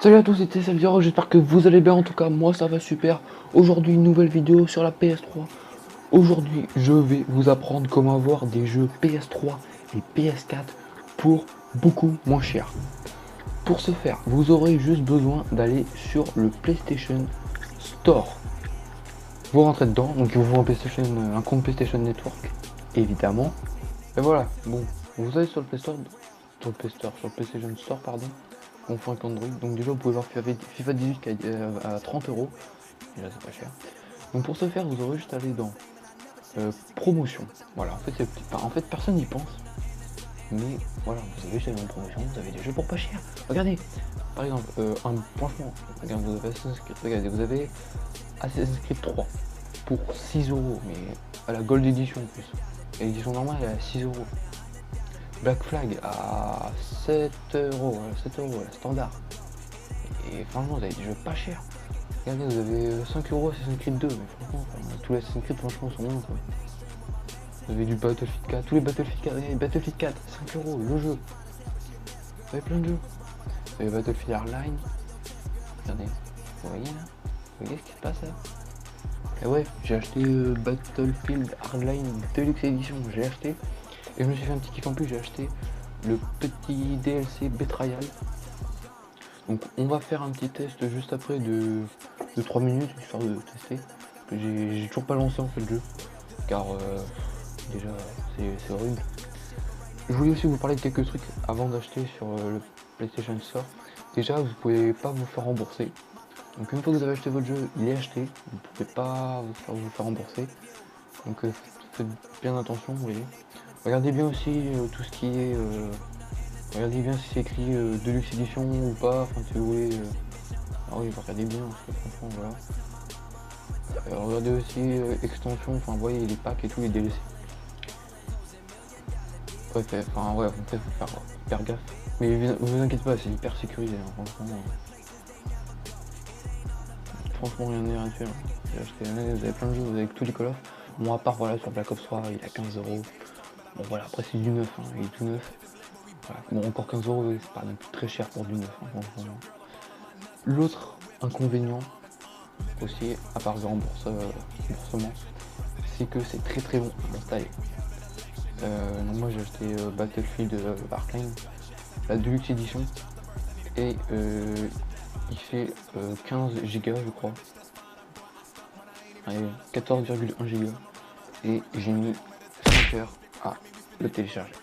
Salut à tous, c'était Salviro, j'espère que vous allez bien. En tout cas, moi ça va super. Aujourd'hui, une nouvelle vidéo sur la PS3. Aujourd'hui, je vais vous apprendre comment avoir des jeux PS3 et PS4 pour beaucoup moins cher. Pour ce faire, vous aurez juste besoin d'aller sur le PlayStation Store. Vous rentrez dedans, donc il vous faut un compte PlayStation Network, évidemment. Et voilà, bon, vous allez sur le sur le PlayStation Store, pardon. On fait un Android. Donc déjà vous pouvez voir FIFA 18 à 30 euros. Déjà c'est pas cher. Donc pour ce faire vous aurez juste à aller dans promotion. Voilà, en fait personne n'y pense. Mais voilà, vous avez juste aller dans promotion, vous avez des jeux pour pas cher. Regardez, par exemple, franchement, regardez, vous avez Assassin's Creed, regardez, vous avez Assassin's Creed 3 pour 6 euros, mais à la Gold Edition en plus. L'édition normale elle est à 6 euros. Black Flag à 7 euros, 7 euros, la standard. Et franchement, vous avez des jeux pas chers. Regardez, vous avez 5 euros Assassin's Creed 2, mais franchement, tous les Assassin's Creed, franchement, sont bons. Quoi. Vous avez du Battlefield 4, tous les Battlefield 4, regardez, Battlefield 4, 5 euros, le jeu. Vous avez plein de jeux. Vous avez Battlefield Hardline. Regardez, vous voyez là? Vous voyez ce qui se passe là? Et ouais, j'ai acheté Battlefield Hardline Deluxe Edition, j'ai acheté. Et je me suis fait un petit kiff en plus, j'ai acheté le petit DLC Betrayal. Donc on va faire un petit test juste après de 3 minutes, histoire de tester. J'ai toujours pas lancé en fait le jeu, car déjà c'est horrible. Je voulais aussi vous parler de quelques trucs avant d'acheter sur le PlayStation Store. Déjà vous pouvez pas vous faire rembourser. Donc une fois que vous avez acheté votre jeu, il est acheté, vous pouvez pas vous faire rembourser. Donc faites bien attention, vous voyez. Regardez bien aussi tout ce qui est... regardez bien si c'est écrit Deluxe Edition ou pas, enfin si vous voulez... Ah oui, regardez bien, parce que franchement, voilà. Regardez aussi extension, enfin, vous voyez les packs et tout, les DLC. Bref, enfin, ouais, en fait, faut faire hyper gaffe. Mais vous inquiétez pas, c'est hyper sécurisé, hein, franchement. Franchement, rien n'est rien hein. Vous avez plein de jeux, vous avez tous les Call of. Bon, à part, voilà, sur Black Ops 3, il a 15 euros. Bon, voilà, après, c'est du neuf, hein, il est tout neuf. Voilà. Bon, encore 15 euros, c'est pas non plus très cher pour du neuf, hein, franchement. L'autre inconvénient, aussi, à part le remboursement, c'est que c'est très long à installer. Donc moi j'ai acheté Battlefield Hardline, la Deluxe Edition, et il fait 15 Go je crois, 14,1 Go, et j'ai mis 5 heures à le télécharger,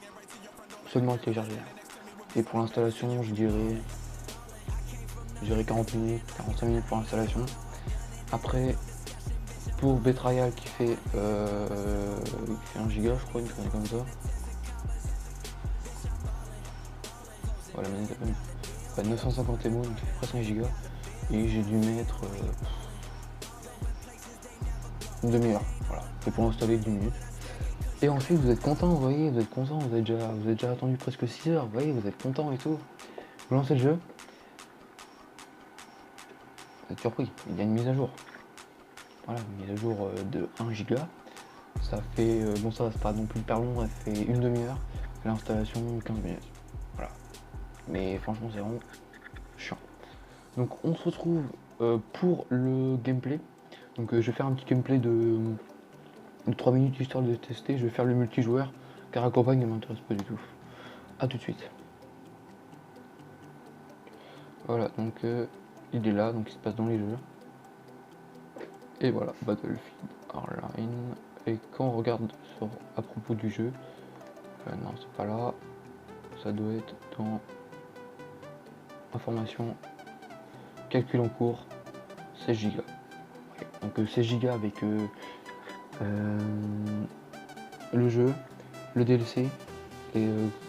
seulement le télécharger. Et pour l'installation je dirais 40 minutes, 45 minutes pour l'installation. Après pour Betrayal qui fait 1 giga je crois, une connerie comme ça. Voilà, 950 MO, donc presque 1 giga. Et j'ai dû mettre une demi-heure, voilà. Et pour installer 10 minutes. Et ensuite vous êtes content, vous voyez, vous êtes content, vous avez déjà attendu presque 6 heures, vous voyez, vous êtes content et tout. Vous lancez le jeu. Vous êtes surpris, il y a une mise à jour. Voilà, une mise à jour de 1 giga. Ça fait, bon ça c'est pas non plus hyper long, elle fait une demi-heure. L'installation 15 minutes. Voilà. Mais franchement c'est vraiment chiant. Donc on se retrouve pour le gameplay. Donc je vais faire un petit gameplay de 3 minutes histoire de tester. Je vais faire le multijoueur car la campagne ne m'intéresse pas du tout. A tout de suite. Voilà, donc il est là, donc il se passe dans les jeux. Et voilà, Battlefield Hardline. Et quand on regarde à propos du jeu, non c'est pas là, ça doit être dans information, calcul en cours, 16 Go. Donc 16 Go avec le jeu, le DLC, et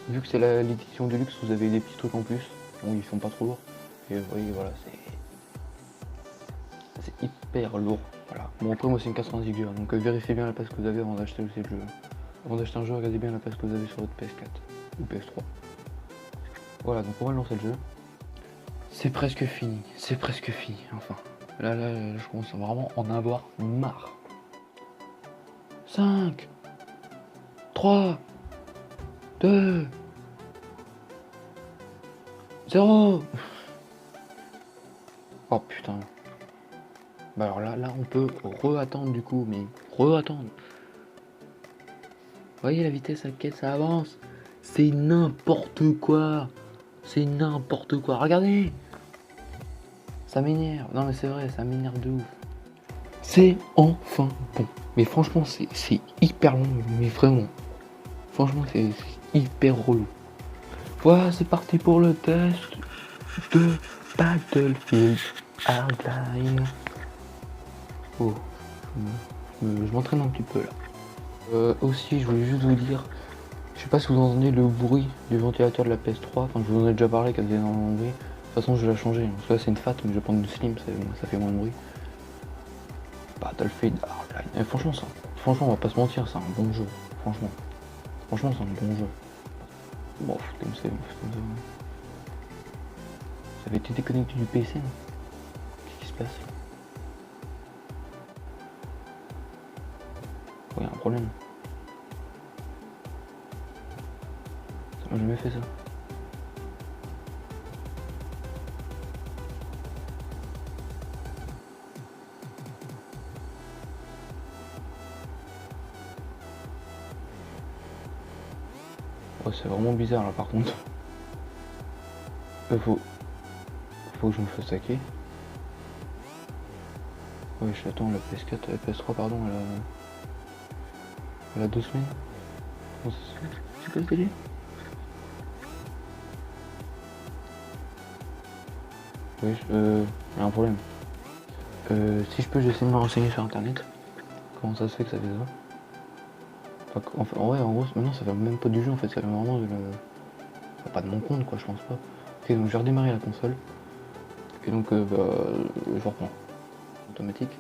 vu que c'est l'édition de luxe, vous avez des petits trucs en plus, bon ils sont pas trop lourds, et vous voyez voilà, c'est hyper lourd, voilà. Bon après moi c'est une 90 Go, donc vérifiez bien la place que vous avez avant d'acheter aussi le jeu. Avant d'acheter un jeu, regardez bien la place que vous avez sur votre PS4 ou PS3. Voilà, donc on va lancer le jeu. C'est presque fini, enfin. Là, je commence à vraiment en avoir marre. 5, 3, 2, 0. Oh putain. Bah alors là on peut re-attendre du coup, mais re-attendre. Voyez la vitesse à laquelle ça avance. C'est n'importe quoi. C'est n'importe quoi. Regardez. Ça m'énerve. Non mais c'est vrai, ça m'énerve de ouf. C'est enfin bon. Mais franchement, c'est hyper long. Mais vraiment. Franchement, c'est hyper relou. Voilà, c'est parti pour le test de Battlefield Hardline. Oh, je m'entraîne un petit peu là. Aussi, je voulais juste vous dire, je sais pas si vous entendez le bruit du ventilateur de la PS3. Enfin, je vous en ai déjà parlé, qu'elle faisait énormément de bruit. De toute façon, je vais la changer. Parce que là, c'est une fat, mais je vais prendre une slim, ça fait moins de bruit. Battlefield Hardline. Et franchement, on va pas se mentir, c'est un bon jeu. Franchement, c'est un bon jeu. Bon, comme ça. Ça avait été déconnecté du PC, non? Qu'est-ce qui se passe? Il y a un problème. Ça m'a jamais fait ça. Ouais, c'est vraiment bizarre là par contre. Faut que je me fasse hacker. Ouais, j'attends la PS4, la PS3 pardon, elle a 2 semaines. Comment ça se fait? C'est quoi ce délire? Oui, y a un problème. Si je peux, j'essaie de me renseigner sur internet. Comment ça se fait que ça fait ça? Enfin, en gros, maintenant ça fait même pas du jeu en fait, ça fait vraiment de pas de mon compte quoi, je pense pas. Ok, donc j'ai redémarré la console. Et donc, je reprends. Automatique.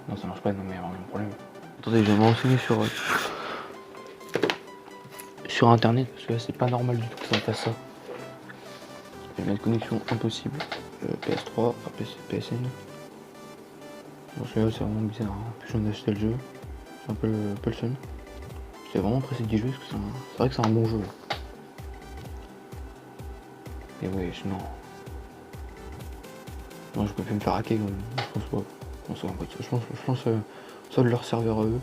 Non, ça marche pas, non mais il y a vraiment un problème. Attendez, je vais me renseigner sur internet, parce que là c'est pas normal du tout que ça fasse ça. Il y a une connexion impossible. PS3, enfin PSN. Bon, celui-là c'est vraiment bizarre, hein. Je viens d'acheter le jeu. C'est un peu le seul. J'étais vraiment pressé d'y jouer parce que c'est vrai que c'est un bon jeu. Là. Et ouais, non, je peux plus me faire hacker quand même. Je pense pas. Je pense soit de leur serveur à eux,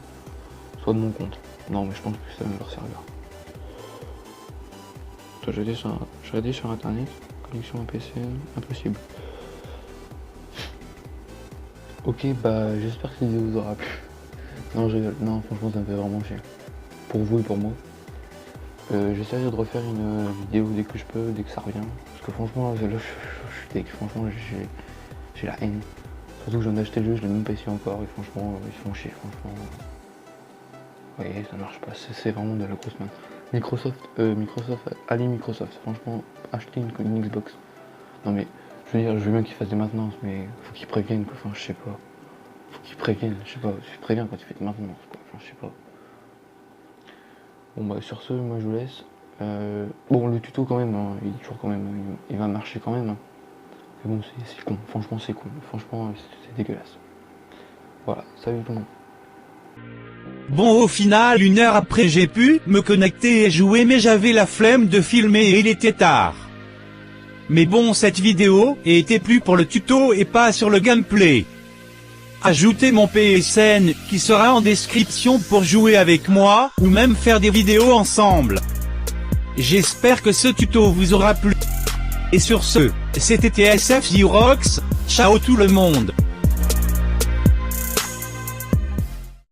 soit de mon compte. Non, mais je pense que c'est de leur serveur. Attends, je regardais sur internet. Connexion à PC, impossible. Ok, bah j'espère que cette vidéo vous aura plu. Non, je rigole. Non, franchement, ça me fait vraiment chier. Pour vous et pour moi. J'essaierai de refaire une vidéo dès que je peux, dès que ça revient. Parce que franchement, là, je suis deg. Franchement, j'ai la haine. Surtout que je viens d'acheter le jeu, je l'ai même pas essayé encore. Et franchement, ils font chier. Franchement. Vous voyez, ça marche pas. C'est vraiment de la grosse merde. Microsoft, allez Microsoft. Franchement, achetez une Xbox. Non mais, je veux bien qu'ils fassent des maintenances, mais faut qu'ils préviennent quoi. Enfin, je sais pas. Faut qu'ils préviennent. Je sais pas. Tu préviens quand tu fais des maintenances quoi. Enfin, je sais pas. Bon bah sur ce, moi je vous laisse. Bon le tuto quand même, hein, il est toujours quand même, il va marcher quand même. Hein. Mais bon c'est con, franchement c'est con, franchement c'est dégueulasse. Voilà, salut tout le monde. Bon au final 1 heure après j'ai pu me connecter et jouer mais j'avais la flemme de filmer et il était tard. Mais bon cette vidéo était plus pour le tuto et pas sur le gameplay. Ajoutez mon PSN qui sera en description pour jouer avec moi ou même faire des vidéos ensemble. J'espère que ce tuto vous aura plu. Et sur ce, c'était TSF Urox, ciao tout le monde.